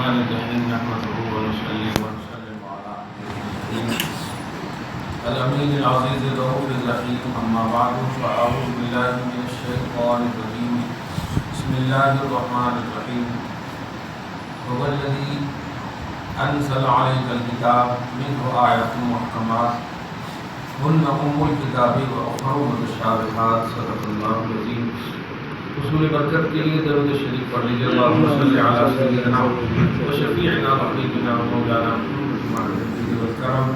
الرحمن الرحيم نحمده ونصلي ونسلم على الأمين العزيز الرؤوف الرحيم أما بعد فأعوذ بالله من الشيطان الرجيم بسم الله الرحمن الرحيم هو الذي أنزل عليك الكتاب منه آيات محكمات هن أم الكتاب وأخر متشابهات صدق الله العظيم. حصول برکت کے لیے درود شریف پڑھ لیجیے. اللهم صل علی سیدنا و شفیعنا و حبیبنا و مولانا محمد الکرم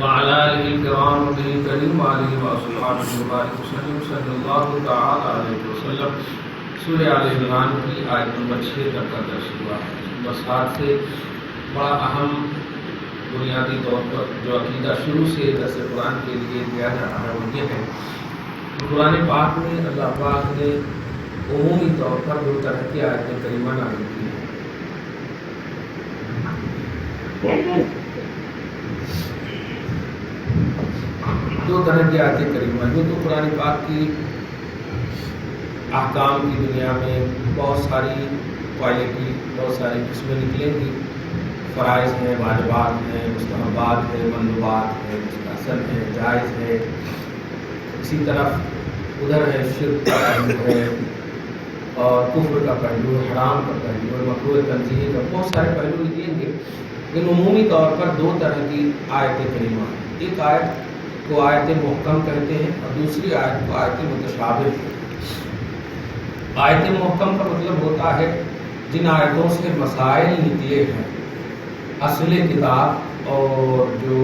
وعلى آله الكرام وبه الكريم وعليه وأصحابه وبارك وسلم صلی اللہ تعالی علیہ وسلم. سورہ آل عمران کی آیت نمبر 6 تک کا درس ہوا ہے. بس آج سے بڑا اہم بنیادی طور پر جو عقیدہ شروع سے درس قرآن کے لیے دیا جا رہا ہے وہ یہ ہے قرآن پاک میں اللہ پاک نے عمومی طور پر دو طرح کی آیتیں کریمہ نازل کی ہیں. دو طرح کی آیتیں کریمہ جو تو قرآن پاک کی احکام کی دنیا میں بہت ساری کوالٹی بہت ساری قسمیں نکلیں گی. فرائض ہیں، واجبات ہیں، مستحبات ہیں، مندوبات ہیں، مستحسن ہے، جائز ہے. اسی طرف ادھر ہے شرک کا پہلو ہے اور کفر کا پہلو، حرام کا پہلو، مکروہ تنزیہ کا بہت سارے پہلو نکلیں گے. لیکن عمومی طور پر دو طرح کی آیت کریمہ ہیں. ایک آیت کو آیت محکم کہتے ہیں اور دوسری آیت کو آیت متشابہ. آیت محکم کا مطلب ہوتا ہے جن آیتوں سے مسائل نکلے ہیں، اصل کتاب اور جو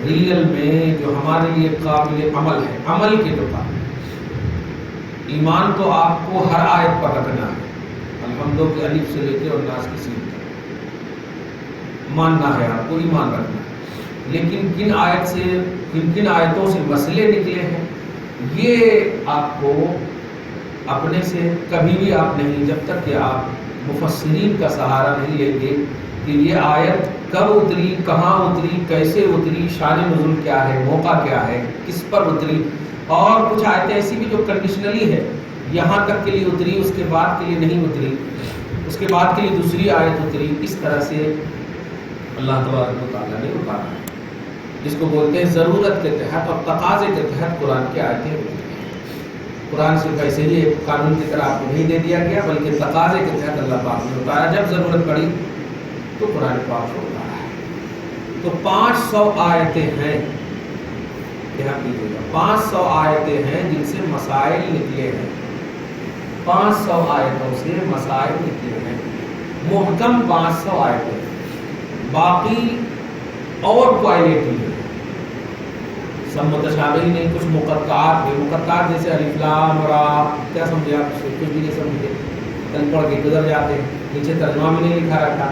ریئل میں جو ہمارے لیے قابل عمل ہے، عمل کے جو کام. ایمان تو آپ کو ہر آیت پر رکھنا ہے، الحمد کے الف سے لے کے اور ناس کی سین تک ماننا ہے، آپ کو ایمان رکھنا ہے. لیکن کن آیتوں سے مسئلے نکلے ہیں یہ آپ کو اپنے سے کبھی بھی آپ نہیں، جب تک کہ آپ مفسرین کا سہارا نہیں لیں گے کہ یہ آیت کب اتری، کہاں اتری، کیسے اتری، شان نزول کیا ہے، موقع کیا ہے، کس پر اتری. اور کچھ آیتیں ایسی بھی جو کنڈیشنلی ہے، یہاں تک کے لیے اتری، اس کے بعد کے لیے نہیں اتری، اس کے بعد کے لیے دوسری آیت اتری. اس طرح سے اللہ تبارک و تعالیٰ نے اتارا ہے، جس کو بولتے ہیں ضرورت کے تحت اور تقاضے کے تحت قرآن کی آیتیں اتری. قرآن صرف ایسے ہی ایک قانون کی طرح آپ کو نہیں دے دیا گیا، بلکہ تقاضے کے تحت اللہ پاک نے اتارا. جب ضرورت پڑی تو قرآن پاک کو اتارا ہے. تو 500 آیتیں ہیں، دھیان دیجیے گا، 500 آیتیں ہیں جن سے مسائل نکلے ہیں. 500 آیتوں سے مسائل نکلے ہیں. محکم 500 آیتیں، باقی اور کوالٹی ہے. سب متشابہ ہی نہیں، کچھ مقطعات ہیں. مقطعات جیسے الف لام را، کیا سمجھے آپ؟ کچھ بھی نہیں سمجھے، کل پڑھ کے گزر جاتے ہیں. نیچے ترجمہ بھی نہیں لکھا رکھا،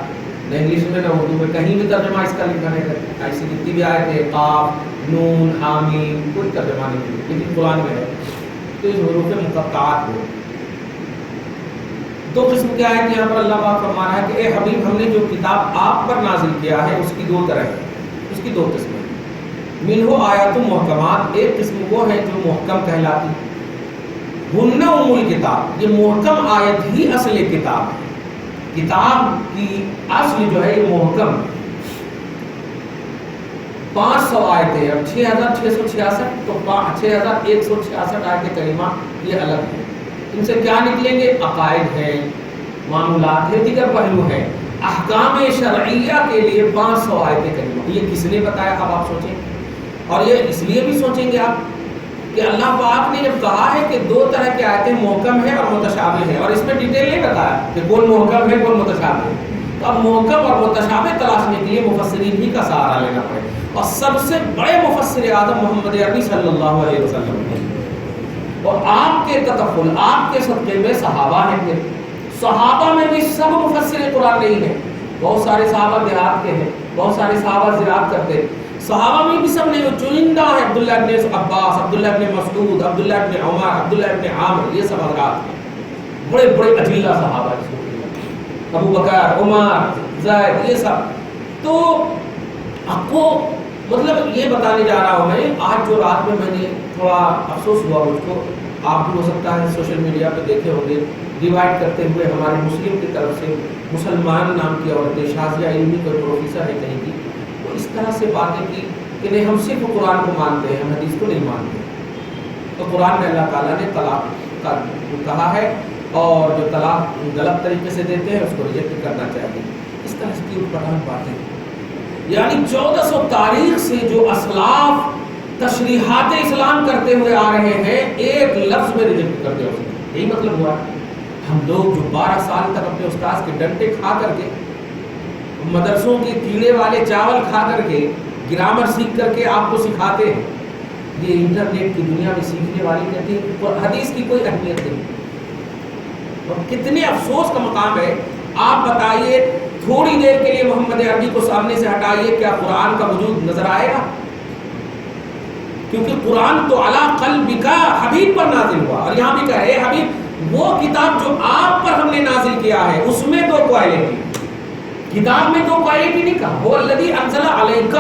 نہ انگلش میں نہ اردو میں، کہیں بھی ترجمہ اس کا لکھا نہیں رہتا. ایسی جتنی بھی آیت ہے، قاف، نون، حامیم، کوئی ترجمہ نہیں ہے، لیکن قرآن میں ہے. تو اس حروف مقطعات ہو. دو قسم کی آیت یہاں پر اللہ پاک فرما رہا ہے کہ اے حبیب، ہم نے جو کتاب آپ پر نازل کیا ہے اس کی دو طرح ہے، اس کی دو قسمیں. منہ آیات محکمات، ایک قسم وہ ہے جو محکم کہلاتی. ہن ام الکتاب، یہ محکم آیت ہی اصل کتاب ہے. کتاب کی اصل جو ہے یہ محکم. 500 آیتیں، اب 6666 تو 6166 آیت کریمہ یہ الگ ہے. ان سے کیا نکلیں گے؟ عقائد ہیں، معاملات ہیں، دیگر پہلو ہیں. احکام شرعیہ کے لیے 500 آیت کریمہ. یہ کس نے بتایا؟ اب آپ سوچیں. اور یہ اس لیے بھی سوچیں گے آپ کہ اللہ پاک نے جب کہا ہے کہ دو طرح کی آیتیں محکم ہیں اور متشابہ ہیں، اور اس میں ڈیٹیل نہیں بتایا کہ کون محکم ہے کون متشابہ ہے، تو اب محکم اور متشابہ تلاشنے کے لیے مفسرین ہی کا سہارا لینا پڑے. اور سب سے بڑے مفسر اعظم محمد عربی صلی اللہ علیہ وسلم ہیں. اور آپ کے تطفل، آپ کے صدقے میں صحابہ ہیں. صحابہ میں بھی سب مفسر قرآن نہیں ہیں. بہت سارے صحابہ دیہات کے ہیں، بہت سارے صحابہ زراعت کرتے ہیں. صحابہ میں بھی سب نہیں، چنندہ ہے. عبداللہ ابن عباس، عبداللہ ابن مسعود، عبداللہ ابن عمر، عبداللہ ابن عامر، یہ سب حضرات ہیں بڑے بڑے اجلہ صحابہ، ابو بکر، عمر، زید، یہ سب. تو آپ کو مطلب یہ بتانے جا رہا ہوں میں، آج جو رات میں نے تھوڑا افسوس ہوا مجھ کو، آپ بھی ہو سکتا ہے سوشل میڈیا پہ دیکھے ہوں گے، ڈیوائڈ کرتے ہوئے ہمارے مسلم کی طرف سے مسلمان نام کی عورتیں، شازیہ علمی کوئی پروفیسر ہے کہیں کی، وہ اس طرح سے باتیں کی کہ نہیں ہم صرف قرآن کو مانتے ہیں، ہم حدیث کو نہیں مانتے۔ تو قرآن میں اللہ تعالیٰ نے طلاق کا کہا ہے، اور جو طلاق غلط طریقے سے دیتے ہیں اس کو ریجیکٹ کرنا چاہیے۔ اس طرح کی پٹھان باتیں، یعنی 1400 تاریخ سے جو اسلاف تشریحات اسلام کرتے ہوئے آ رہے ہیں، ایک لفظ میں ریجیکٹ کرتے ہو سکتے، یہی مطلب ہوا۔ ہم لوگ جو 12 سال تک اپنے استاذ کے ڈنٹے کھا کر کے، مدرسوں کے کیڑے والے چاول کھا کر کے، گرامر سیکھ کر کے آپ کو سکھاتے ہیں، یہ انٹرنیٹ کی دنیا میں سیکھنے والی کہتے ہیں حدیث کی کوئی اہمیت نہیں۔ اور کتنے افسوس کا مقام ہے، آپ بتائیے تھوڑی دیر کے لیے محمد عربی کو سامنے سے ہٹائیے، کیا قرآن کا وجود نظر آئے گا؟ کیونکہ قرآن تو علی قلبک حبیب پر نازل ہوا، اور یہاں بھی کہہ رہے حبیب وہ کتاب جو آپ پر ہم نے نازل کیا ہے اس میں تو کوالٹی، کتاب میں تو کوالٹی نہیں کہا، وہ الذی انزل علیک،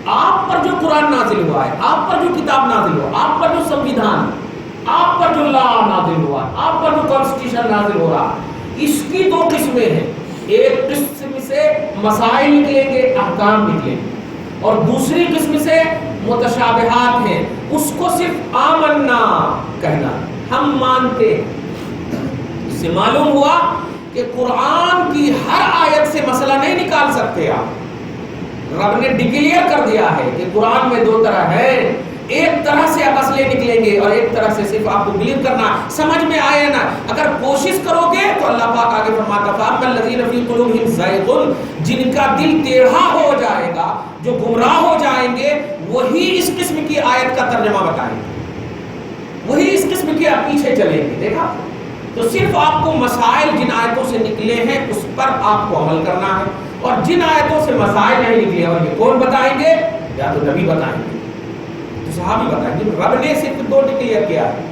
آپ پر جو قرآن نازل ہوا ہے، آپ پر جو کتاب نازل ہوا، آپ پر جو سنویدھان، آپ پر جو لا نازل ہوا، آپ پر جو کانسٹیٹیوشن نازل ہو رہا، اس کی دو قسمیں ہیں، ایک قسم سے مسائل نکلیں گے، احکام نکلیں گے، اور دوسری قسم سے متشابہات ہیں، اس کو صرف آمنا کہنا، ہم مانتے ہیں۔ اس سے معلوم ہوا کہ قرآن کی ہر آیت سے مسئلہ نہیں نکال سکتے آپ، رب نے ڈکلیئر کر دیا ہے کہ قرآن میں دو طرح ہے، ایک طرح سے مسئلے نکلیں گے اور ایک طرح سے صرف آپ کو بلیو کرنا، سمجھ میں آئے نا، اگر کوشش کرو گے تو اللہ پاک آگے فرماتا فَأَمَّا الَّذِينَ فِي قُلُوبِهِمْ زَيْغٌ، جن کا دل ٹیڑھا ہو جائے گا، جو گمراہ ہو جائیں گے، وہی اس قسم کی آیت کا ترجمہ بتائیں گے، وہی اس قسم کے پیچھے چلیں گے۔ دیکھا، تو صرف آپ کو مسائل جن آیتوں سے نکلے ہیں اس پر آپ کو عمل کرنا ہے، اور جن آیتوں سے مسائل نہیں نکلے اور یہ کون بتائیں گے؟ یا تو نبی بتائیں گے، تو صحابی بتائیں گے۔ رب نے صرف دو ڈکلیئر کیا ہے،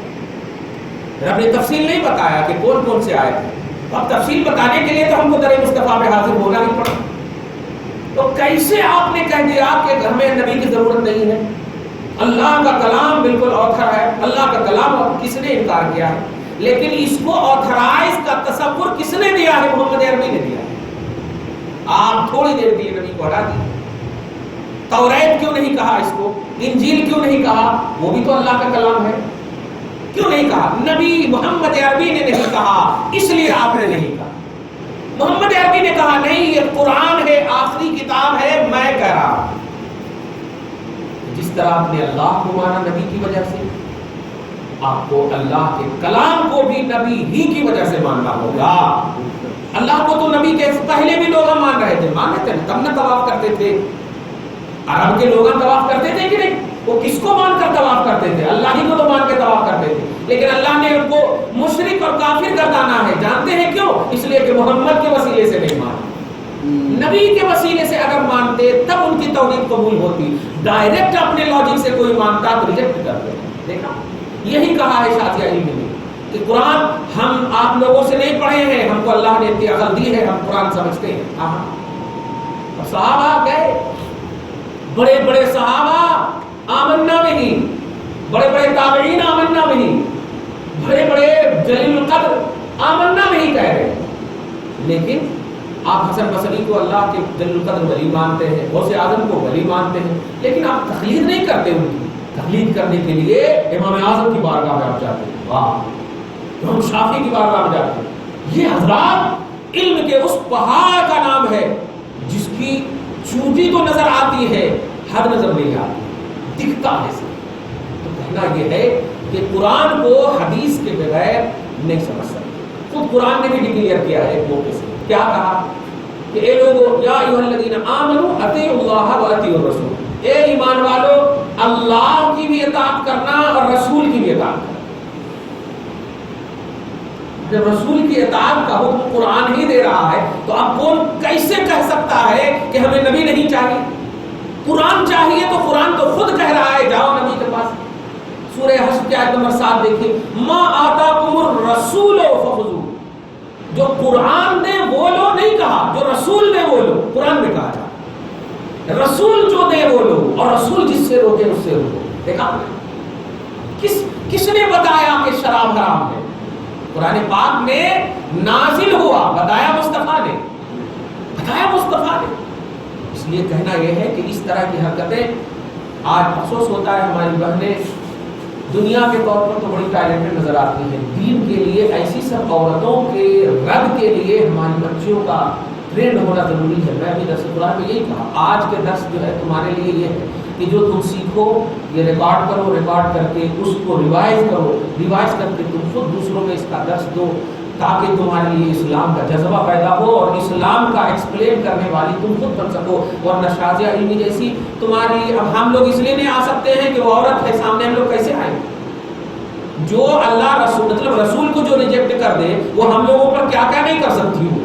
رب نے تفصیل نہیں بتایا کہ کون کون سے آیت ہیں، اب تفصیل بتانے کے لیے تو ہم کو در مصطفیٰ پہ حاضر ہونا ہی پڑا۔ تو کیسے آپ نے کہہ دیا کہ ہمیں نبی کی ضرورت نہیں ہے؟ اللہ کا کلام بالکل اوتھر ہے، اللہ کا کلام کس نے انکار کیا ہے؟ لیکن اس کو آتھرائز کا تصور کس نے دیا ہے؟ محمد عربی نے دیا ہے۔ آپ تھوڑی دیر کے لیے نبی کو ہٹا دیے، توریت کیوں نہیں کہا اس کو؟ انجیل کیوں نہیں کہا؟ وہ بھی تو اللہ کا کلام ہے، کیوں نہیں کہا؟ نبی محمد عربی نے نہیں کہا، اس لیے آپ نے نہیں کہا۔ محمد عربی نے کہا نہیں، یہ قرآن ہے، آخری کتاب ہے، میں کہہ رہا ہوں۔ جس طرح آپ نے اللہ کو مانا نبی کی وجہ سے، آپ کو اللہ کے کلام کو بھی نبی ہی کی وجہ سے ماننا ہوگا۔ اللہ کو تو نبی کے پہلے بھی لوگ مان رہے تھے، مان رہے تھے، تب نہ طواف کرتے تھے۔ عرب کے لوگ طواف کرتے تھے کہ نہیں؟ وہ کس کو مان کر طواف کرتے تھے؟ اللہ ہی کو تو مان کے طواف کرتے تھے، لیکن اللہ نے ان کو مشرک اور کافر گردانا ہے۔ جانتے ہیں کیوں؟ اس لیے کہ محمد کے وسیلے سے نہیں مانا، نبی کے وسیلے سے اگر مانتے تب ان کی توحید قبول ہوتی، ڈائریکٹ اپنے لاجک سے کوئی مانتا تو ریجیکٹ کرتے۔ دیکھا، یہی کہا ہے شازیہ علمی نے کہ قرآن ہم آپ لوگوں سے نہیں پڑھے ہیں، ہم کو اللہ نے اتنی عقل دی ہے، ہم قرآن سمجھتے ہیں۔ اور صحابہ گئے، بڑے بڑے صحابہ آمنا میں ہی، بڑے بڑے تابعین آمنا میں ہی، بڑے بڑے جلیل القدر آمنا میں ہی کہہ رہے ہیں، لیکن آپ حسن بصری کو اللہ کے جلیل القدر ولی مانتے ہیں، غوث اعظم کو ولی مانتے ہیں، لیکن آپ تقلید نہیں کرتے ان کی۔ تقلید کرنے کے لیے امام اعظم کی بارگاہ میں آپ جاتے ہیں، واہ، امام شافعی کی بارگاہ میں جاتے ہیں۔ یہ حضرات علم کے اس پہاڑ کا نام ہے جس کی چوٹی تو نظر آتی ہے، حد نظر نہیں آتی، دکھتا ہے سب۔ تو کہنا یہ ہے کہ قرآن کو حدیث کے بغیر نہیں سمجھ سکتے۔ خود قرآن نے بھی ڈکلیئر کیا ہے ایک موقع سے، کیا کہا کہ اے لوگو یا ایھا الذین آمنوا اطیعوا اللہ و اطیعوا الرسول، اے ایمان والو اللہ کی بھی اطاعت کرنا اور رسول کی بھی اطاعت کرنا۔ جب رسول کی اطاعت کا حکم قرآن ہی دے رہا ہے تو اب کون کیسے کہہ سکتا ہے کہ ہمیں نبی نہیں چاہیے؟ قرآن چاہیے تو قرآن تو خود کہہ رہا ہے جاؤ نبی کے پاس۔ سورہ حشر کی آیت نمبر 7 دیکھیے، ما آتاکم الرسول فخذوہ، جو قرآن دے وہ لو نہیں کہا، جو رسول دے وہ لو، قرآن میں کہا جا، رسول جو دے وہ لو، اور رسول جس سے روکے اس سے روکو۔ دیکھا، کس نے بتایا کہ شراب حرام ہے؟ قرآن پاک میں نازل ہوا، بتایا مصطفیٰ نے، اس لیے کہنا یہ ہے کہ اس طرح کی حرکتیں، آج افسوس ہوتا ہے ہماری بہنیں دنیا کے طور پر تو بڑی ٹیلنٹڈ نظر آتی ہیں، دین کے لیے ایسی سب عورتوں کے رد کے لیے ہماری بچیوں کا ٹرینڈ ہونا ضروری ہے۔ میں بھی درس قرآن میں یہی کہا، آج کے درس جو ہے تمہارے لیے یہ ہے کہ جو تم سیکھو یہ ریکارڈ کرو، ریکارڈ کر کے اس کو ریوائز کرو، ریوائز کر کے تم خود دوسروں میں اس کا درس دو، تاکہ تمہارے لیے اسلام کا جذبہ پیدا ہو اور اسلام کا ایکسپلین کرنے والی تم خود بن سکو۔ ورنہ شازیہ علمی جیسی تمہارے لیے، اب ہم لوگ اس لیے نہیں آ سکتے ہیں کہ وہ عورت ہے سامنے، ہم لوگ کیسے آئیں؟ جو اللہ رسول مطلب رسول کو جو ریجیکٹ کر دے وہ ہم لوگوں پر کیا کیا نہیں کر سکتی، ہو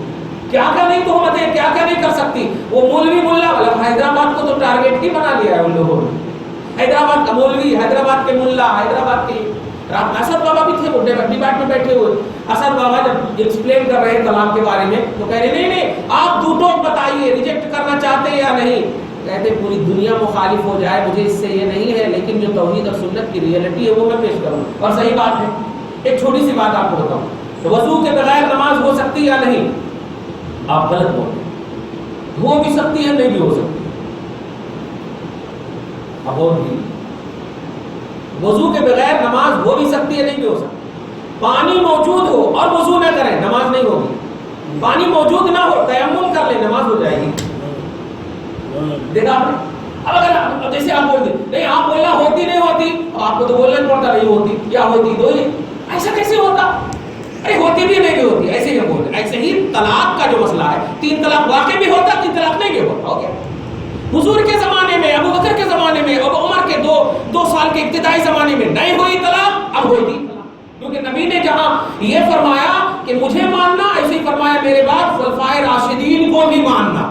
کیا کیا نہیں تہمتیں، کیا کیا نہیں کر سکتی۔ وہ مولوی ملا حیدرآباد کو تو ٹارگیٹ ہی بنا لیا ہے ان لوگوں نے، حیدرآباد کا مولوی، حیدرآباد کے ملا، حیدرآباد کے اسد بابا بھی تھے، وہ ڈیبیٹ میں بیٹھے ہوئے۔ اسد بابا جب ایکسپلین کر رہے ہیں طلاق کے بارے میں تو کہہ رہے نہیں آپ دو ٹوک بتائیے ریجیکٹ کرنا چاہتے ہیں یا نہیں؟ کہتے پوری دنیا مخالف ہو جائے مجھے اس سے یہ نہیں ہے، لیکن جو توحید اور سنت کی ریئلٹی ہے وہ میں پیش کروں، اور صحیح بات ہے۔ ایک چھوٹی سی بات آپ کو بتاؤں، وضو کے بغیر نماز ہو سکتی یا نہیں؟ آپ غلط بول رہے ہیں، ہو بھی سکتی ہے نہیں بھی ہو سکتی۔ اب اور بھی وضو کے بغیر نماز ہو بھی سکتی ہے نہیں بھی ہو سکتی۔ پانی موجود ہو اور وضو نہ کریں نماز نہیں ہوگی، پانی موجود نہ ہو تیمم کر لیں نماز ہو جائے گی۔ دیکھا آپ نے؟ اب اگر جیسے آپ بول دیں نہیں آپ بولنا ہوتی نہیں ہوتی، آپ کو تو بولنا نہیں پڑتا نہیں ہوتی یا ہوتی، دو ایسا کیسے ہوتا؟ ارے ہوتی بھی نہیں بھی ہوتی، ایسے ہی بول رہے۔ ایسے ہی طلاق کا جو مسئلہ ہے، 3 طلاق واقع بھی ہوتا، 3 طلاق نہیں بھی ہوتا۔ اوکے، حضور کے زمانے میں، ابو بکر کے زمانے میں، ابو عمر کے دو سال کے ابتدائی زمانے میں نہیں ہوئی طلاق، اب ہوئی تھی طلاق، کیونکہ نبی نے جہاں یہ فرمایا کہ مجھے ماننا، ایسے ہی فرمایا میرے بعد خلفائے راشدین کو بھی ماننا،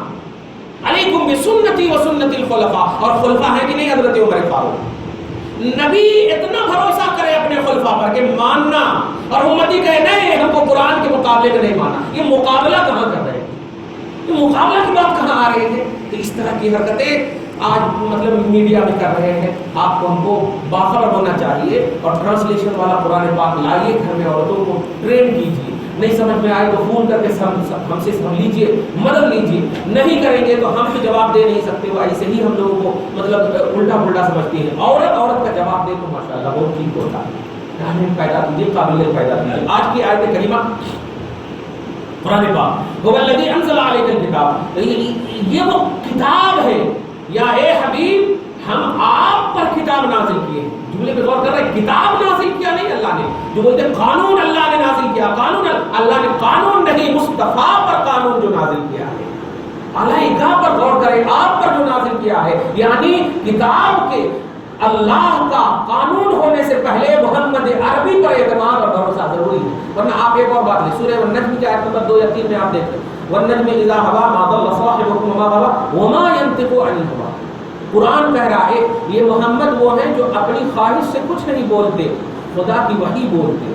علیکم بسنتی و سنت الخلفاء، اور خلفاء ہیں کہ نہیں حضرت عمر فاروق۔ نبی اتنا بھروسہ کرے اپنے خلفاء پر کہ ماننا، اور امتی کہے نہیں ہم کو قرآن کے مقابلے میں نہیں مانا، یہ مقابلہ کہاں کر رہے ہیں؟ یہ مقابلہ کی بات کہاں آ رہی ہے؟ تو اس طرح کی حرکتیں آج مطلب میڈیا میں کر رہے ہیں۔ آپ کو ہم کو باخبر ہونا چاہیے اور ٹرانسلیشن والا قرآن پاک لائیے گھر میں، عورتوں کو ٹرین کیجیے، نہیں سمجھ میں آئے تو فون کر کے ہم سے لیجیے، مدد لیجیے، نہیں کریں گے تو ہم تو جواب دے نہیں سکتے، وہ ایسے ہی ہم لوگوں کو مطلب الٹا سمجھتی ہیں۔ عورت کا جواب دے تو ماشاءاللہ بہت ٹھیک ہوتا ہے، پیدا کیجیے، قابلیت پیدا کیجیے۔ آج کی آیت کریمہ قرآن پاک هو الذی انزل علیک الکتاب، یہ وہ کتاب ہے یا اے حبیب ہم آپ پر کتاب نازل کیے ہیں۔ جملے پہ غور کر رہے ہیں، کتاب نازل کیا نہیں اللہ نے، جو بولتے ہیں قانون اللہ نے نازل کیا، قانون اللہ نے قانون نہیں، مصطفیٰ پر قانون جو نازل کیا ہے، علیہ پر غور کریں، آپ پر جو نازل کیا ہے، یعنی کتاب کے اللہ کا قانون ہونے سے پہلے محمد عربی پر اعتماد اور بھروسہ ضروری ہے۔ ورنہ آپ ایک اور بات لیں، سورہ النجم کی آیت نمبر 2 یا 3 میں آپ دیکھیں، والنجم اذا ہوا ما ضل صاحبكم وما غوى وما ينطق عن الهوى۔ قرآن کہہ رہا ہے یہ محمد وہ ہیں جو اپنی خواہش سے کچھ نہیں بولتے، خدا کی وحی بولتے۔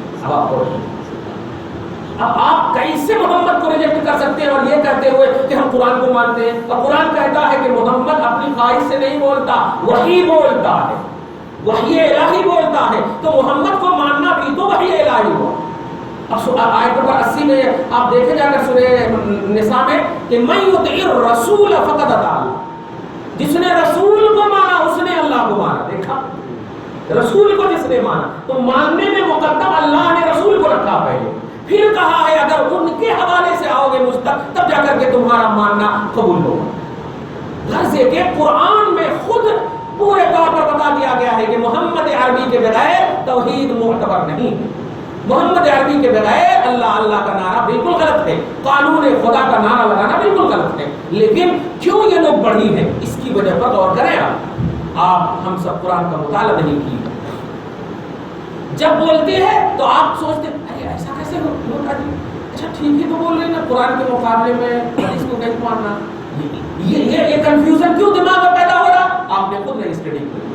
اب آپ کیسے محمد کو ریجیکٹ کر سکتے ہیں اور یہ کہتے ہوئے کہ ہم قرآن کو مانتے ہیں؟ اور قرآن کہتا ہے کہ محمد اپنی خواہش سے نہیں بولتا، وحی بولتا ہے، وحی الہی بولتا ہے، تو محمد کو ماننا بھی تو وحی الہی ہوا۔ اب آیت نمبر 80 میں آپ دیکھیں جا کر سورہ نساء میں کہ من یطع الرسول فقد اطاع اللہ، جس نے رسول کو مانا اس نے اللہ کو مانا۔ دیکھا، رسول کو جس نے مانا، تو ماننے میں مقدم اللہ نے رسول کو رکھا پہلے، پھر کہا ہے اگر ان کے حوالے سے آؤ گے مجھ تک تب جا کر کے تمہارا ماننا قبول ہوگا۔ غرض یہ کہ قرآن میں خود پورے طور پر بتا دیا گیا ہے کہ محمد عربی کے بغیر توحید معتبر نہیں، محمد عربی کے بغیر اللہ اللہ کا نعرہ بالکل غلط ہے، قانون خدا کا نعرہ لگانا بالکل غلط ہے۔ لیکن کیوں یہ لوگ بڑھی ہیں، اس کی وجہ پر غور کریں۔ آپ ہم سب قرآن کا مطالعہ نہیں کیے، جب بولتے ہیں تو آپ سوچتے ارے ایسا کیسے ہوتا جی، اچھا ٹھیک ہے تو بول رہے ہیں نا قرآن کے مقابلے میں حدیث کو کیسے ماننا، یہ کنفیوژن کیوں دماغ میں پیدا ہو رہا؟ آپ نے خود نہیں اسٹڈی کی۔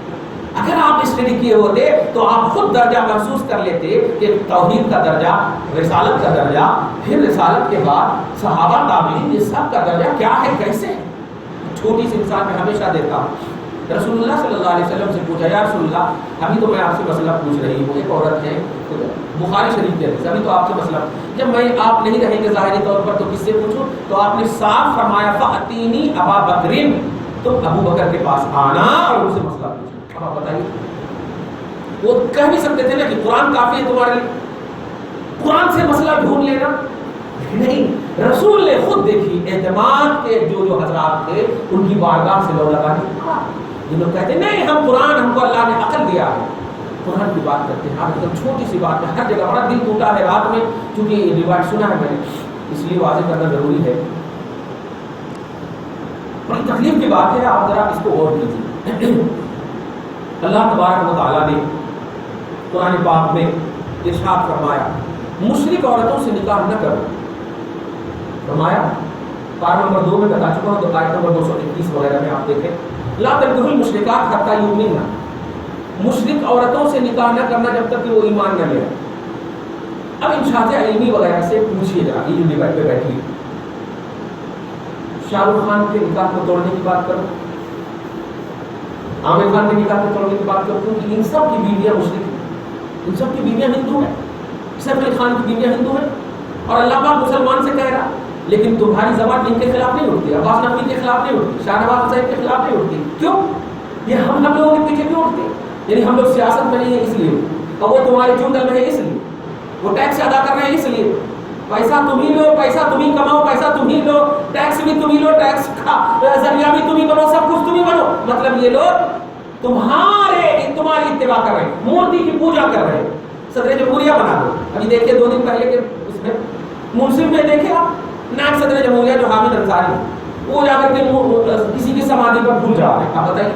اگر آپ اسٹڈی کیے ہوتے تو آپ خود درجہ محسوس کر لیتے کہ توحید کا درجہ، رسالت کا درجہ، پھر رسالت کے بعد صحابہ تابعین، یہ سب کا درجہ کیا ہے، کیسے ہے۔ چھوٹی سی مثال میں ہمیشہ دیتا ہوں، رسول اللہ صلی اللہ علیہ وسلم سے پوچھا یا رسول اللہ ابھی تو میں آپ سے مسئلہ پوچھ رہی ہوں، ایک عورت ہے بخاری شریف کے حدیث، ابھی تو آپ سے مسئلہ، جب میں آپ نہیں رہیں گے ظاہری طور پر تو کس سے پوچھوں؟ تو آپ نے صاف فرمایا فَأْتِينِي أَبَا بَكْرٍ، تم ابو بکر کے پاس آنا اور ان سے مسئلہ پوچھو۔ اب آپ بتائیے، وہ کہہ بھی سکتے تھے نا کہ قرآن کافی ہے تمہارے لیے، قرآن سے مسئلہ ڈھونڈ لینا، نہیں، رسول نے خود دیکھی اعتماد کے جو حضرات تھے ان کی بارگاہ سے لو لگا دیا۔ یہ لوگ کہتے ہیں نہیں ہم قرآن، ہم کو اللہ نے عقل دیا ہے، قرآن کی بات کرتے ہیں، آپ ایک چھوٹی سی بات میں ہر جگہ بڑا دل ٹوٹا ہے رات میں، چونکہ یہ روایت سنا ہے میں نے، اس لیے واضح کرنا ضروری ہے، بڑی تکلیف کی بات ہے، آپ ذرا اس کو غور کیجیے۔ اللہ تبارک و تعالیٰ نے قرآن پاک میں ارشاد فرمایا مشرک عورتوں سے نکاح نہ کرو، فرمایا پارہ نمبر 2 میں بتا چکا ہوں، تو آیت نمبر 221 وغیرہ میں آپ دیکھیں، لا تنکحوا المشرکات حتی یؤمنن، مشرک عورتوں سے نکاح نہ کرنا جب تک کہ وہ ایمان نہ لے۔ اب انشاء علمی وغیرہ سے پوچھیے گا، یہ ڈیبیٹ پہ بیٹھی شاہ رخ خان کے نکاح کو توڑنے کی بات کرو، عامر خان کے نکاح کو توڑنے کی بات کرو، کیونکہ ان سب کی بیویاں مشرک ہیں، ان سب کی بیویاں ہندو ہیں، سیف علی خان کی بیویاں ہندو ہیں، اور اللہ پاک مسلمان سے کہہ رہا، لیکن تمہاری زبان ان کے خلاف نہیں اٹھتی، عباس نقوی کے خلاف نہیں اٹھتی، شاہ نواز حسین کے خلاف نہیں اٹھتی، کیوں؟ یہ ہم لوگوں کے پیچھے کیوں اٹھتے؟ یعنی ہم لوگ سیاست میں نہیں ہیں اس لیے، اور وہ تمہارے چونگل میں ہے اس لیے، وہ ٹیکس ادا کر رہے ہیں اس لیے، پیسہ تم ہی لو، پیسہ تم ہی کماؤ، پیسہ تم ہی لو، ٹیکس بھی تم ہی لو، ٹیکس کا ذریعہ بھی تم ہی بنو، سب کچھ تم ہی بنو، مطلب یہ لوگ تمہاری اتباع کر رہے ہیں، مورتی کی پوجا کر رہے ہیں، صدر جمہوریہ بنا دو۔ ابھی دیکھیے 2 دن پہلے کے اس میں منصف میں دیکھے آپ نائب صدر جمہوریہ جو حامد انصاری، وہ جا کر کے کسی کی سمادھی پر بھول جا رہے ہیں، آپ بتائیے،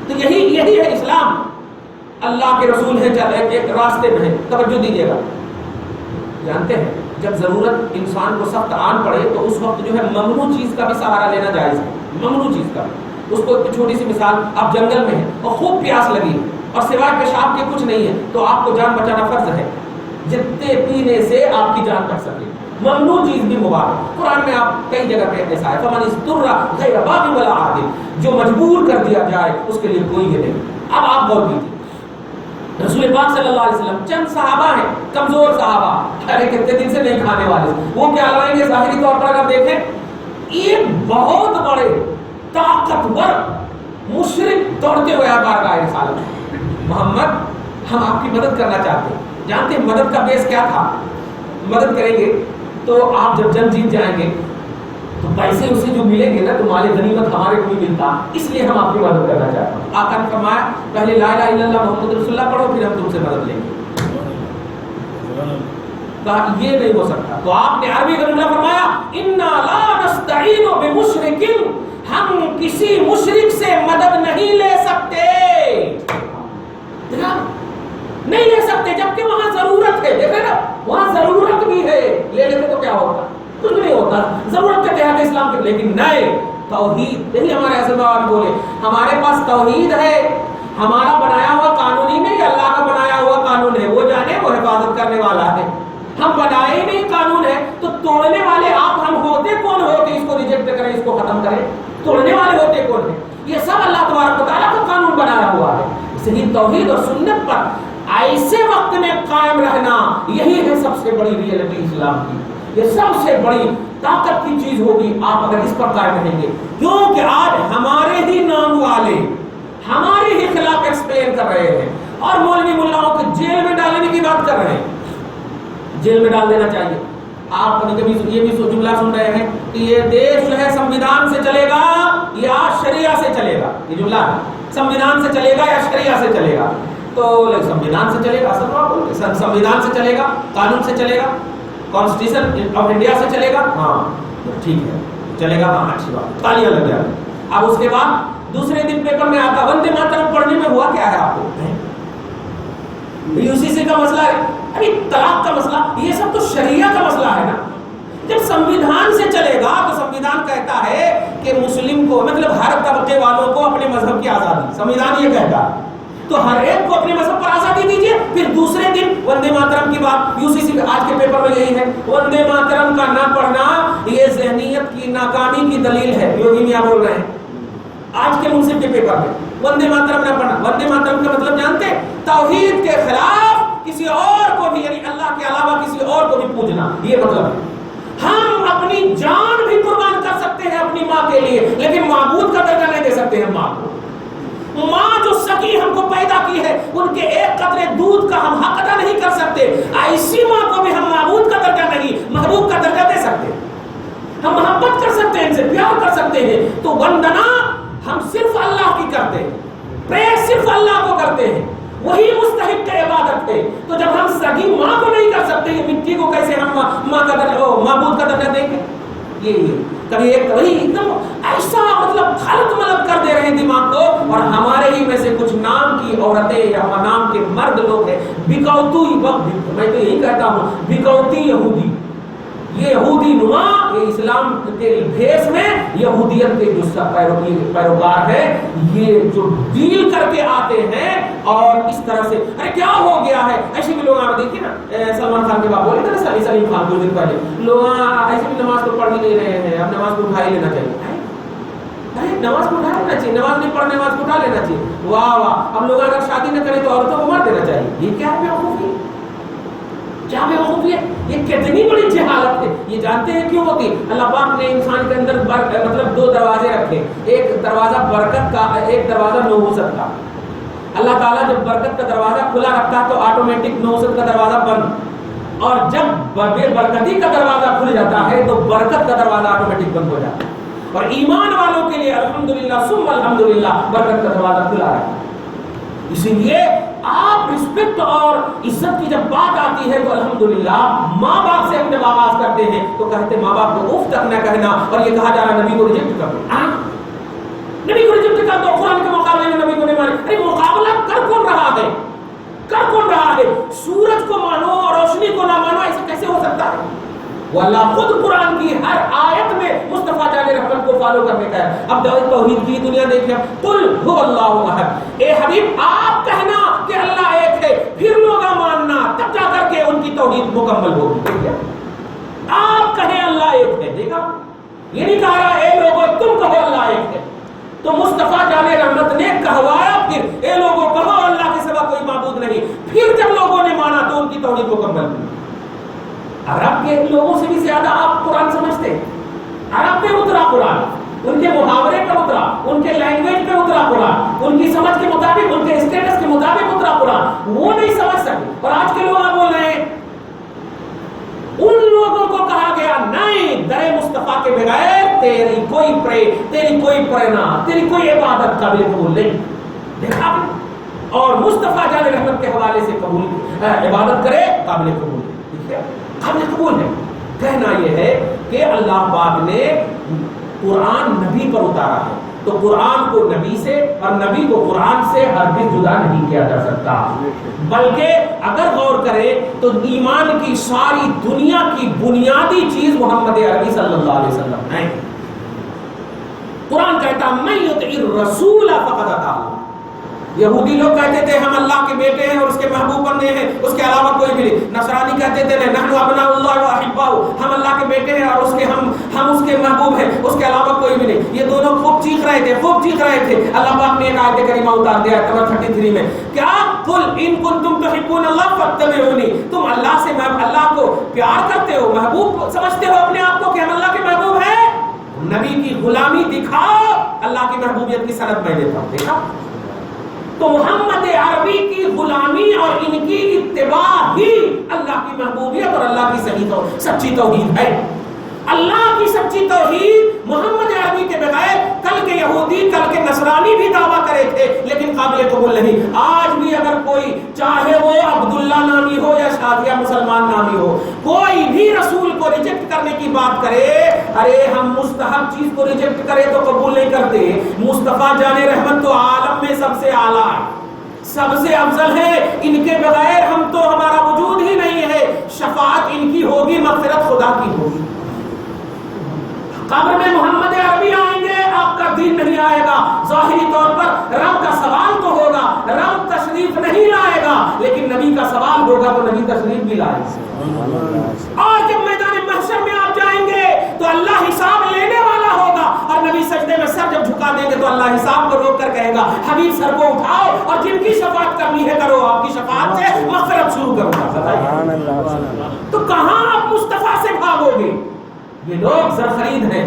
تو یہی ہے اسلام، اللہ کے رسول ہے، ایک راستے میں ہے، توجہ دیجیے گا۔ جانتے ہیں جب ضرورت انسان کو سخت آن پڑے تو اس وقت جو ہے ممنوع چیز کا بھی سہارا لینا جائز ہے، ممنوع چیز کا۔ اس کو ایک چھوٹی سی مثال، آپ جنگل میں ہیں اور خوب پیاس لگی اور سوائے پیشاب کے کچھ نہیں ہے، تو آپ کو جان بچانا فرض ہے، جتنے پینے سے آپ کی جان بچ سکے، ممنوع چیز بھی مباح ہے۔ قرآن میں آپ کئی جگہ پہ ایسا ہے، فمن اضطر غیر باغ ولا عاد، جو مجبور کر دیا جائے اس کے لیے کوئی یہ نہیں۔ اب آپ غور کیجیے، رسول پاک صلی اللہ علیہ وسلم چند صحابہ ہیں، کمزور صحابہ، ارے کتنے دن سے نہیں کھانے والے، وہ کیا لائیں گے؟ ظاہری طور پر اگر دیکھیں، ایک بہت بڑے طاقتور مشرک دوڑتے ہوئے بارگاہ رسالت، محمد ہم آپ کی مدد کرنا چاہتے ہیں۔ جانتے ہیں مدد کا بیس کیا تھا؟ مدد کریں گے تو آپ جب جنگ جیت جائیں گے تو پیسے اسے جو ملیں گے نا تو مال غنیمت ہمارے کو بھی ملتا، اس لیے ہم آپ کی مدد کرنا چاہتے ہیں۔ آقا نے فرمایا پہلے لا الہ الا اللہ محمد رسول اللہ پڑھو، پھر ہم تم سے مدد لیں گے۔ کہا یہ نہیں ہو سکتا، تو آپ نے عربی میں فرمایا انا لا نستعین بمشرک، ہم کسی مشرک سے مدد نہیں لے سکتے، نہیں لے سکتے، جبکہ وہاں ضرورت ہے، دیکھیں نا وہاں ضرورت بھی ہے، لے لیتے تو کیا ہوتا؟ کچھ نہیں ہوتا، ضرورت کے تحت اسلام کے، لیکن نہیں، توحید، یہی ہمارے اصل بابا بولے، ہمارے پاس توحید ہے، ہمارا بنایا ہوا قانون ہی نہیں، اللہ کا بنایا ہوا قانون ہے، وہ جانے وہ حفاظت کرنے والا ہے، ہم بنائے نہیں قانون ہے، تو توڑنے والے آپ ہم ہوتے کون ہو کہ اس کو ریجیکٹ کریں، اس کو ختم کریں؟ توڑنے والے ہوتے کون ہیں؟ یہ سب اللہ تبارک و تعالیٰ کا قانون بنایا ہوا ہے، اس لیے توحید اور سنت پر ایسے وقت میں قائم رہنا، یہی ہے سب سے بڑی ریئلٹی اسلام کی، یہ سب سے بڑی طاقت کی چیز ہوگی آپ اگر اس پر قائم رہیں گے، کیونکہ آج ہمارے ہی نام والے ہمارے ہی خلاف ایکسپلین کر رہے ہیں اور مولوی ملاؤں کو جیل میں ڈالنے کی بات کر رہے ہیں، جیل میں ڈال دینا چاہیے۔ آپ کبھی کبھی یہ بھی جملہ سن رہے ہیں کہ یہ دیش جو ہے سمویدھان سے چلے گا یا شریعہ سے چلے گا، یہ جملہ ہے، سمویدھان سے چلے گا یا شریعہ سے چلے گا، تو سمویدھان سے چلے گا، سمویدھان سے چلے گا، قانون سے چلے گا، کانسٹیٹیوشن آف انڈیا سے چلے گا، ہاں ٹھیک ہے چلے گا، ہاں اچھی بات، تالیاں لگ جائیں۔ اب اس کے بعد دوسرے دن پیپر میں آتا وندے ماترم پڑھنے میں ہوا کیا ہے آپ کو؟ UCC کا مسئلہ ہے، ابھی طلاق کا مسئلہ، یہ سب تو شریعہ کا مسئلہ ہے نا۔ جب سمویدھان سے چلے گا تو سمویدھان کہتا ہے کہ مسلم کو، مطلب ہر طبقے والوں کو اپنے مذہب کی آزادی، سمویدھان یہ کہتا ہے، تو ہر ایک کو اپنے مذہب پر آزادی دیجیے۔ پھر دوسرے دن وندے ماترم کی بات، UCC آج کے پیپر میں یہی ہے، وندے ماترم کا نہ پڑھنا یہ ذہنیت کی ناکامی کی دلیل ہے، یوگی میاں بول رہے ہیں آج کے منصف کے پیپر میں۔ وندے ماترم نہ پڑھنا. وندے ماترم کا مطلب جانتے ہیں؟ توحید کے خلاف کسی اور کو بھی، یعنی اللہ کے علاوہ کسی اور کو بھی پوجنا، یہ مطلب ہے. ہم اپنی جان بھی قربان کر سکتے ہیں اپنی ماں کے لیے، لیکن معبود کا درجہ نہیں دے سکتے ہیں ماں کو. ماں جو سکی ہم کو پیدا کی ہے، ان کے ایک قطرے دودھ کا ہم حق ادا نہیں کر سکتے. ایسی ماں کو بھی ہم معبود کا درجہ نہیں، محبوب کا درجہ دے سکتے. ہم محبت کر سکتے ہیں، ان سے پیار کر سکتے ہیں. تو وندنا ہم صرف اللہ کی کرتے ہیں، پریئر صرف اللہ کو کرتے ہیں، وہی مستحق عبادت ہے. تو جب ہم سگی ماں کو نہیں کر سکتے، یہ مٹی کو کیسے ہم ماں کا درجہ، معبود کا درجہ دیں گے؟ یہ کبھی ایک کبھی ایک دم ایسا مطلب خلط ملط کر دے رہے ہیں دماغ کو. اور ہمارے ہی میں سے کچھ نام کی عورتیں یا نام کے مرد لوگ ہیں، بکوتو، میں تو یہی کہتا ہوں بکوتی یہودی، یہ یہودی نما، یہ اسلام کے بھیس میں یہودیت کے جو پیروکار ہیں، یہ جو ڈیل کر کے آتے ہیں اور اس طرح سے ارے کیا ہو گیا ہے. ایسے بھی لوگ آپ دیکھیے نا، سلمان خان کے باپ بولے تھے نا، سلیم خان کچھ دن پہلے، لوگ ایسے بھی نماز تو پڑھ ہی نہیں رہے ہیں، اب نماز کو اٹھا ہی لینا چاہیے. نماز کو اٹھا لینا چاہیے، نماز نہیں پڑھ نماز کو اٹھا لینا چاہیے. واہ واہ. اب لوگ اگر شادی نہ کریں تو عورتوں کو مار دینا چاہیے. یہ کیا بیوقوفی، کیا بیوقوفی ہے، یہ کتنی بڑی جہالت ہے. یہ جانتے ہیں کیوں ہوتی؟ اللہ پاک نے انسان کے اندر مطلب دو دروازے رکھے، ایک دروازہ برکت کا، ایک دروازہ نحوست کا. اللہ تعالیٰ جب برکت کا دروازہ کھلا رکھتا ہے تو آٹومیٹک نحوست کا دروازہ بند، اور جب بے برکتی کا دروازہ کھل جاتا ہے تو برکت کا دروازہ آٹومیٹک بند ہو جاتا ہے. اور ایمان والوں کے لیے الحمدللہ ثم الحمدللہ برکت کا دروازہ کھلا ہے. اسی لیے آپ رسپیکٹ اور عزت کی جب بات آتی ہے تو الحمدللہ ماں باپ سے ہم جب آواز کرتے ہیں تو کہتے ماں باپ کو اف تک نہ کہنا. اور یہ کہا جا رہا نبی کو ریجیکٹ کر دو، نبی کو ریجیکٹ کر دو، قرآن کے مقابلے میں نبی کو نہیں مانے. ارے مقابلہ کر کون رہا ہے، کر کون رہا ہے؟ سورج کو مانو اور روشنی کو نہ مانو، ایسا کیسے ہو سکتا ہے؟ وہ اللہ خود قرآن کی ہر آیت میں مصطفیٰ جان رحمت کو فالو کرنے کا ہے. اب توحید کی دنیا دیکھیں، قل هو اللہ احد. اے حبیب آپ کہنا کہ اللہ ایک ہے، پھر لوگ ماننا، تب جا کر کے ان کی توحید مکمل ہوگی. آپ کہیں اللہ ایک ہے، دیکھا یہ نہیں کہا رہا اے لوگوں تم کہو اللہ ایک ہے. تو مصطفیٰ جان رحمت نے کہوایا پھر اے لوگوں کہو اللہ کے سوا کوئی معبود نہیں. پھر جب لوگوں نے مانا تو ان کی توحید مکمل ہوئی. عرب کے لوگوں سے بھی زیادہ آپ قرآن سمجھتے ہیں. عرب پہ اترا قرآن، ان کے محاورے پہ اترا، ان کے لینگویج پہ اترا قرآن، ان کی سمجھ کے مطابق، ان کے اسٹیٹس کے مطابق اترا قرآن. وہ نہیں سمجھ سکتے. اور آج کے لوگ بول رہے ہیں، ان لوگوں کو کہا گیا نہیں، در مصطفیٰ کے بغیر تیری کوئی پرینا، تیری کوئی عبادت قابل قبول نہیں. دیکھا آپ نے؟ اور مصطفیٰ جان رحمت کے حوالے سے قبول عبادت کرے قابل قبول ہے. قابل قبول ہے. کہنا یہ ہے کہ اللہ پاک نے قرآن نبی پر اتارا ہے، تو قرآن کو نبی سے اور نبی کو قرآن سے ہرگز جدا نہیں کیا جا سکتا. بلکہ اگر غور کریں تو ایمان کی ساری دنیا کی بنیادی چیز محمد عربی صلی اللہ علیہ وسلم ہے. قرآن کہتا من یطع الرسول فقد اطاع اللہ. یہودی لوگ کہتے تھے ہم اللہ کے بیٹے ہیں اور اس کے محبوب بندے ہیں، اس کے علاوہ کوئی بھی نہیں. نصرانی کہتے تھے نحن ابناء اللہ واحباؤ، ہم اللہ کے بیٹے ہیں اور ہم اس کے محبوب ہیں، اس کے علاوہ کوئی بھی نہیں. یہ دونوں خوب چیخ رہے تھے. اللہ پاک نے ایک آیت کریمہ اتار دیا نمبر 33 میں، کیا قل ان کنتم تحبون اللہ فاتبعونی. تم اللہ سے اللہ کو پیار کرتے ہو، محبوب سمجھتے ہو اپنے آپ کو کہ ہم اللہ کے محبوب ہیں، نبی کی غلامی دکھاؤ، اللہ کی محبوبیت کی سند میں دیتا ہوں. دیکھا تو محمد عربی کی غلامی اور ان کی اتباع ہی اللہ کی محبوبیت اور اللہ کی سچی توحید ہے. اللہ کی سچی توحید محمد عربی کے بغیر کل کے یہودی، کل کے نصرانی بھی دعویٰ کرے تھے لیکن قابل قبول نہیں. آج بھی اگر کوئی چاہے وہ عبداللہ نامی ہو یا شادیہ مسلمان نامی ہو، کوئی بھی رسول کو ریجیکٹ کرنے کی بات کرے، ارے ہم مستحب چیز کو ریجیکٹ کرے تو قبول نہیں کرتے. مصطفیٰ جان رحمت تو عالم میں سب سے اعلیٰ ہے، سب سے افضل ہے. ان کے بغیر ہم تو ہمارا وجود ہی نہیں ہے. شفاعت ان کی ہوگی، مغفرت خدا کی ہوگی. قبر میں محمد عربی آئیں گے، آپ کا دین نہیں آئے گا. ظاہری طور پر رب کا سوال تو ہوگا، رب تشریف نہیں لائے گا، لیکن نبی کا سوال ہوگا تو نبی تشریف بھی لائے گا. اور جب میدان محشر میں آپ جائیں گے تو اللہ حساب لینے والا ہوگا اور نبی سجدے میں سر جب جھکا دیں گے تو اللہ حساب کو روک کر کہے گا حبیب سر کو اٹھاؤ اور جن کی شفاعت کرنی ہے کرو، آپ کی شفاعت سے مغفرت شروع کرو۔ تو کہاں آپ مصطفیٰ سے بھاگو گے؟ یہ لوگ زر خرید ہیں،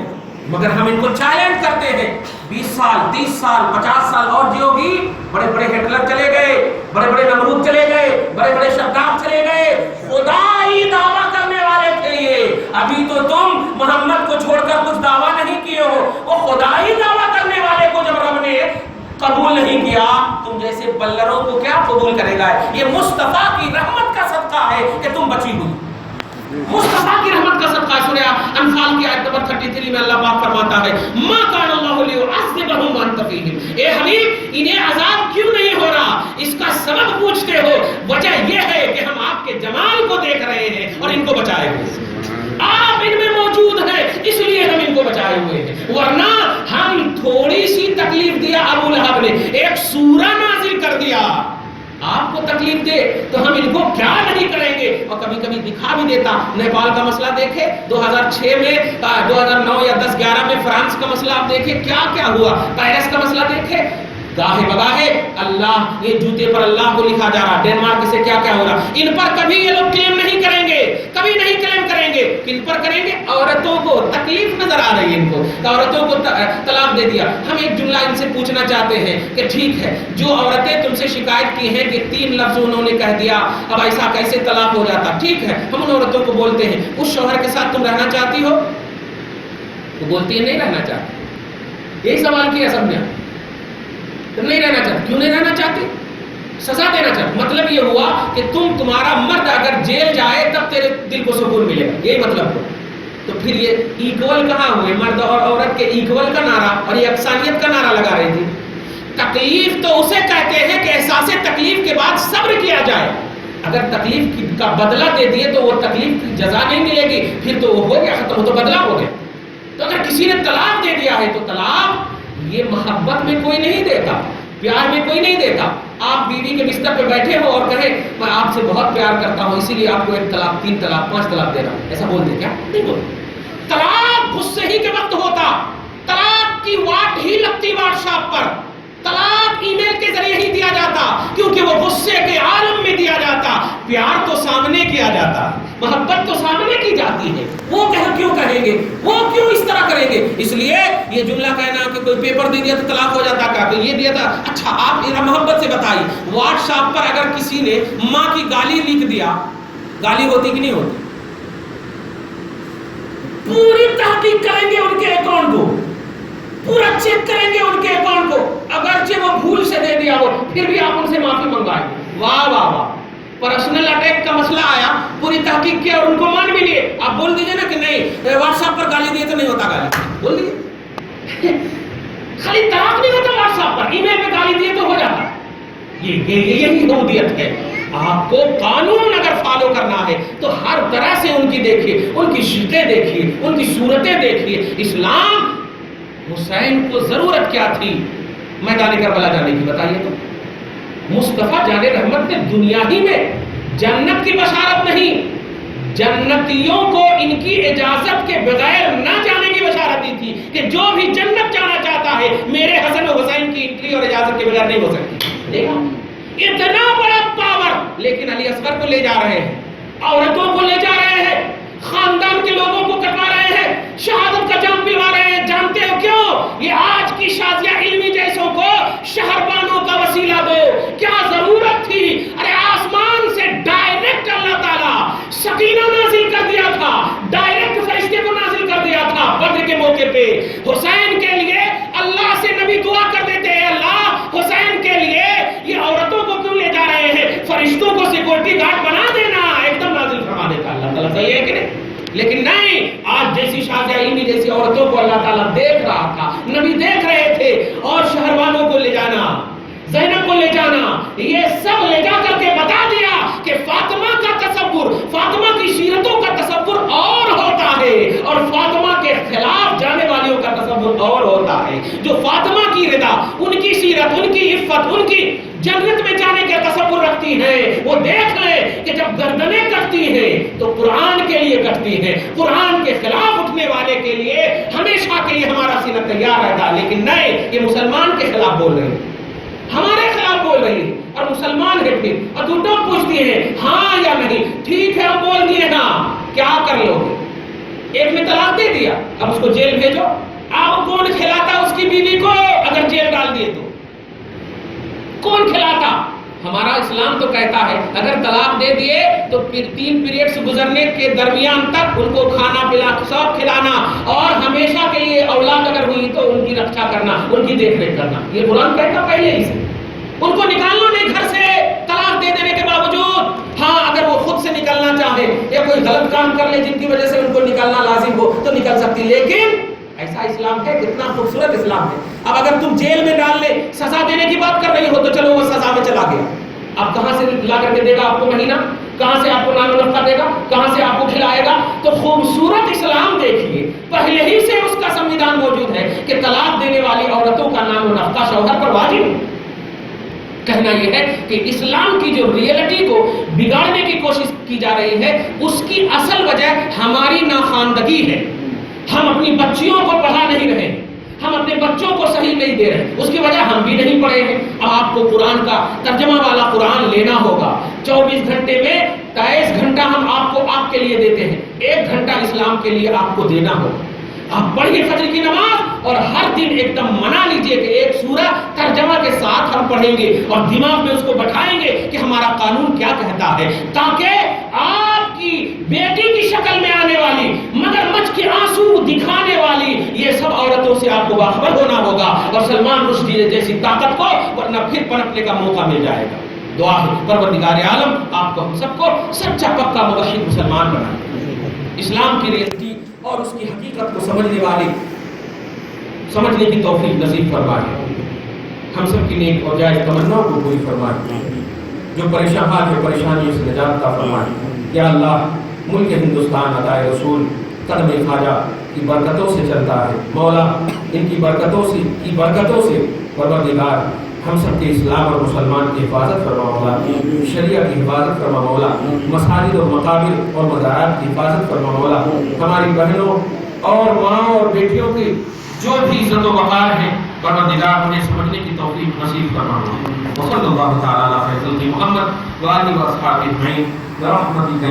مگر ہم ان کو چیلنج کرتے ہیں 20 سال 30 سال 50 سال اور جیو گی، بڑے بڑے ہٹلر چلے گئے، بڑے بڑے نمرود چلے گئے، بڑے بڑے شداد چلے گئے، خدائی دعویٰ کرنے والے تھے یہ۔ ابھی تو تم محمد کو چھوڑ کر کچھ دعویٰ نہیں کیے ہو، وہ خدائی دعویٰ کرنے والے کو جب رب نے قبول نہیں کیا، تم جیسے بلروں کو کیا قبول کرے گا؟ یہ مصطفیٰ کی رحمت کا صدقہ ہے کہ تم بچی ہوئی، مصطفیٰ کی رحمت کا صدقہ۔ سورہ انفال کی آیت نمبر 33 میں اللہ پاک فرماتا ہے ما کان اللہ لیعذبہم وانت فیہم، اے حبیب انہیں عذاب کیوں نہیں ہو رہا؟ اس کا سبب پوچھتے ہو، وجہ یہ ہے کہ ہم آپ کے جمال کو دیکھ رہے ہیں اور ان کو بچائے ہوئے، آپ ان میں موجود ہیں اس لیے ہم ان کو بچائے ہوئے ہیں، ورنہ ہم تھوڑی سی تکلیف دیا ابو لہب نے، ایک سورہ نازل کر دیا، آپ کو تکلیف دے تو ہم ان کو کیا نہیں کریں گے۔ اور کبھی کبھی دکھا بھی دیتا، نیپال کا مسئلہ دیکھے 2006 میں، 2009 یا 10-11 میں فرانس کا مسئلہ آپ دیکھیں کیا کیا ہوا، پیرس کا مسئلہ دیکھے، گاہے بگاہے اللہ، یہ جوتے پر اللہ کو لکھا جا رہا، ڈینمارک سے کیا کیا ہو رہا۔ ان پر کبھی یہ لوگ کلیم نہیں کریں گے، کبھی نہیں کلیم کریں گے، کن پر کریں گے؟ عورتوں کو تکلیف نظر آ رہی ہے ان کو، عورتوں کو طلاق دے دیا۔ ہم ایک جملہ ان سے پوچھنا چاہتے ہیں کہ ٹھیک ہے، جو عورتیں تم سے شکایت کی ہیں کہ 3 لفظ انہوں نے کہہ دیا، اب ایسا کیسے طلاق ہو جاتا، ٹھیک ہے، ہم ان عورتوں کو بولتے ہیں اس شوہر کے ساتھ تم رہنا چاہتی ہو؟ تو بولتی ہے نہیں رہنا چاہتی، یہی سوال کیا سب نے، تم نہیں رہنا چاہتی، کیوں نہیں رہنا چاہتی؟ سزا دینا چاہتی، مطلب یہ ہوا کہ تمہارا مرد اگر جیل جائے تب تیرے دل کو سکون ملے گا، یہی مطلب ہو۔ تو پھر یہ ایکول کہاں ہوئے؟ مرد اور عورت کے ایکول کا نعرہ اور یہ یکسانیت کا نعرہ لگا رہی تھی۔ تکلیف تو اسے کہتے ہیں کہ احساس تکلیف کے بعد صبر کیا جائے، اگر تکلیف کا بدلہ دے دیے تو وہ تکلیف کی جزا نہیں ملے گی، پھر تو وہ ہو گیا ختم، تو بدلہ ہو گیا۔ تو اگر کسی نے طلاق دے دیا ہے تو طلاق یہ محبت میں کوئی نہیں دیتا، پیار میں کوئی نہیں دیتا۔ آپ بیوی کے بستر پہ بیٹھے ہو اور کہیں میں آپ سے بہت پیار کرتا ہوں اسی لیے آپ کو 1 طلاق 3 طلاق 5 طلاق دے رہا ہوں، ایسا بول دے کیا؟ نہیں بولتے۔ طلاق غصے ہی کے وقت ہوتا، طلاق کی واٹ ہی لگتی واٹس ایپ پر، طلاق ای میل کے ذریعے ہی دیا جاتا کیونکہ وہ غصے کے عالم میں دیا جاتا، پیار تو سامنے کیا جاتا، محبت تو سامنے کی جاتی ہے۔ وہ کیوں کہیں گے، وہ کیوں اس طرح کریں گے؟ اس لیے یہ جملہ کہنا کہ کوئی پیپر دے دیا تو طلاق ہو جاتا، کہا کہ یہ دیا تھا، اچھا آپ محبت سے بتائیے واٹس ایپ پر اگر کسی نے ماں کی گالی لکھ دیا، گالی ہوتی کہ نہیں ہوتی؟ پوری تحقیق کریں گے ان کے اکاؤنٹ کو، پورا چیک کریں گے ان کے اکاؤنٹ کو، اگرچہ وہ بھول سے دے دیا ہو پھر بھی آپ ان سے معافی منگوائیں۔ واہ واہ واہ، پرسنل اٹیک کا مسئلہ آیا، پوری تحقیق کیا اور ان کو مان بھی لیے۔ آپ بول دیجئے نا کہ نہیں واٹس ایپ پر گالی دیے تو نہیں ہوتا گالی، بول دیجئے خالی طلاق نہیں ہوتا واٹس ایپ پر، ای میل پہ گالی دیے تو ہو جاتا۔ یہی یہودیت ہے۔ آپ کو قانون اگر فالو کرنا ہے تو ہر طرح سے ان کی دیکھیے، ان کی شکلیں دیکھیے، ان کی صورتیں دیکھیے۔ اسلام حسین کو ضرورت کیا تھی میدان کربلا جانے کی بتائیے تو؟ مصطفیٰ جان رحمت نے دنیا ہی میں جنت کی بشارت نہیں، جنتیوں کو ان کی اجازت کے بغیر نہ جانے کی بشارت دی تھی کہ جو بھی جنت جانا چاہتا ہے میرے حسن و حسین کی انٹری اور اجازت کے بغیر نہیں ہو سکتی۔ دیکھا اتنا بڑا پاور، لیکن علی اصغر کو لے جا رہے ہیں، عورتوں کو لے جا رہے ہیں، خاندان کے لوگوں کو کٹوا رہے ہیں، شہادت کا جام پلوا رہے ہیں۔ جانتے ہو کیوں؟ یہ آج کی شازیہ علمی جیسوں کو شہربانوں کا وسیلہ دو، کیا ضرورت تھی؟ ارے آسمان سے ڈائریکٹ اللہ تعالیٰ سکینہ نازل کر دیا تھا، ڈائریکٹ فرشتے کو نازل کر دیا تھا بدر کے موقع پہ۔ حسین کے لیے اللہ سے نبی دعا کر دیتے ہیں، اللہ حسین کے لیے یہ عورتوں کو کیوں لے جا رہے ہیں؟ فرشتوں کو سیکورٹی گارڈ بنا دینا، ایک دم نازل فرما دیتا اللہ تعالیٰ۔ صحیح ہے کہ نہیں؟ لیکن نہیں، آج جیسی شازیہ علمی جیسی عورتوں کو اللہ تعالیٰ دیکھ رہا تھا، نبی دیکھ رہے تھے، اور شہروانوں کو لے جانا، زینب کو لے جانا، یہ سب لے جا کر کے بتا دیا کہ فاطمہ کا تصور، فاطمہ کی سیرتوں کا تصور اور ہوتا ہے، اور فاطمہ کے خلاف جانے والیوں کا تصور اور ہوتا ہے۔ جو فاطمہ کی رضا، ان کی سیرت، ان کی عفت، ان کی جنت میں جانے کا تصور رکھتی ہیں، وہ دیکھ لیں کہ جب گردنیں کٹتی ہیں تو قرآن کے لیے کٹتی ہیں، قرآن کے خلاف اٹھنے والے کے لیے ہمیشہ کے لیے ہمارا سینہ تیار رہتا ہے، لیکن نہیں، یہ مسلمان کے خلاف بول رہے ہیں، ہمارے خلاف بول رہی ہے، اور مسلمان ہے پھر، اور دوٹوں پوچھتی ہیں ہاں یا نہیں، ٹھیک ہے ہم بول دیے ہاں، کیا کر لو گے؟ ایک نے طلاق دے دیا، اب اس کو جیل بھیجو، اب کون کھلاتا اس کی بیوی کو اگر جیل ڈال دیے تو؟ کون کھلاتا؟ ہمارا اسلام تو کہتا ہے اگر طلاق دے دیے تو پھر 3 پیریڈز گزرنے کے درمیان تک ان کو کھانا پلا سب کھلانا، اور ہمیشہ کے لیے اولاد اگر ہوئی تو ان کی رکشا کرنا، ان کی دیکھ ریکھ کرنا، یہ قرآن کہتا پہلے ہی سے۔ ان کو نکالنا نہیں گھر سے طلاق دے دینے کے باوجود، ہاں اگر وہ خود سے نکلنا چاہے یا کوئی غلط کام کر لے جن کی وجہ سے ان کو نکالنا لازم ہو تو نکل سکتی، لیکن ایسا اسلام ہے، کتنا خوبصورت اسلام ہے۔ اب اگر تم جیل میں ڈال لے، سزا دینے کی بات کر رہی ہو تو چلو وہ سزا میں چلا گیا، اب کہاں سے لا کر کے دے گا آپ کو مہینہ، کہاں سے آپ کو نان و نفقہ دے گا، کہاں سے آپ کو کھلائے گا؟ تو خوبصورت اسلام دیکھیے، پہلے ہی سے اس کا سنویدھان موجود ہے کہ طلاق دینے والی عورتوں کا نان و نفقہ شوہر پر واجب ہے۔ کہنا یہ ہے کہ اسلام کی جو ریئلٹی کو بگاڑنے کی کوشش کی جا رہی ہے، اس کی اصل وجہ ہماری ناخواندگی ہے۔ ہم اپنی بچیوں کو پڑھا نہیں رہے، ہم اپنے بچوں کو صحیح نہیں دے رہے، اس کی وجہ ہم بھی نہیں پڑھے ہیں۔ اب آپ کو قرآن کا ترجمہ والا قرآن لینا ہوگا، 24 گھنٹے میں 23 گھنٹہ ہم آپ کو آپ کے لیے دیتے ہیں، 1 گھنٹہ اسلام کے لیے آپ کو دینا ہوگا۔ آپ پڑھیے فجر کی نماز اور ہر دن ایک دم منا لیجئے کہ ایک سورہ ترجمہ کے ساتھ ہم پڑھیں گے اور دماغ میں اس کو بٹھائیں گے کہ ہمارا قانون کیا کہتا ہے، تاکہ آپ کی بیٹی کی شکل میں آنے والی مگرمچھ کے آنسو دکھانے والی یہ سب عورتوں سے آپ کو باخبر ہونا ہوگا، اور سلمان رشدی جیسی طاقت کو ورنہ پھر پنپنے کا موقع مل جائے گا۔ دعا ہے پروردگار عالم آپ کو ہم سب کو سچا پکا موحد مسلمان بنائے، اسلام کی ریئلٹی اور اس کی حقیقت کو سمجھنے کی توفیق نصیب فرمائے، ہم سب کی نیک اور جائز تمناؤں کو پوری فرمائے، جو پریشان حال ہے پریشانیوں سے نجات عطا فرمائے۔ یا اللہ ملک ہندوستان عطائے رسول قدم خواجہ کی برکتوں سے چلتا ہے، مولا ان کی برکتوں سے پروردگار ہم سب کے اسلام اور مسلمان کی حفاظت فرما مولا، شریعہ کی حفاظت فرما مولا، مساجد اور مقابر اور مزارات کی حفاظت فرما مولا، ہماری بہنوں اور ماں اور بیٹیوں کی جو بھی عزت و وقار ہے پروردگار انہیں سمجھنے کی توفیق نصیب فرما مولا۔ وصلی اللہ تعالی علی خیر خلق محمد و آلہ و اصحابہ اجمعین برحمتک یا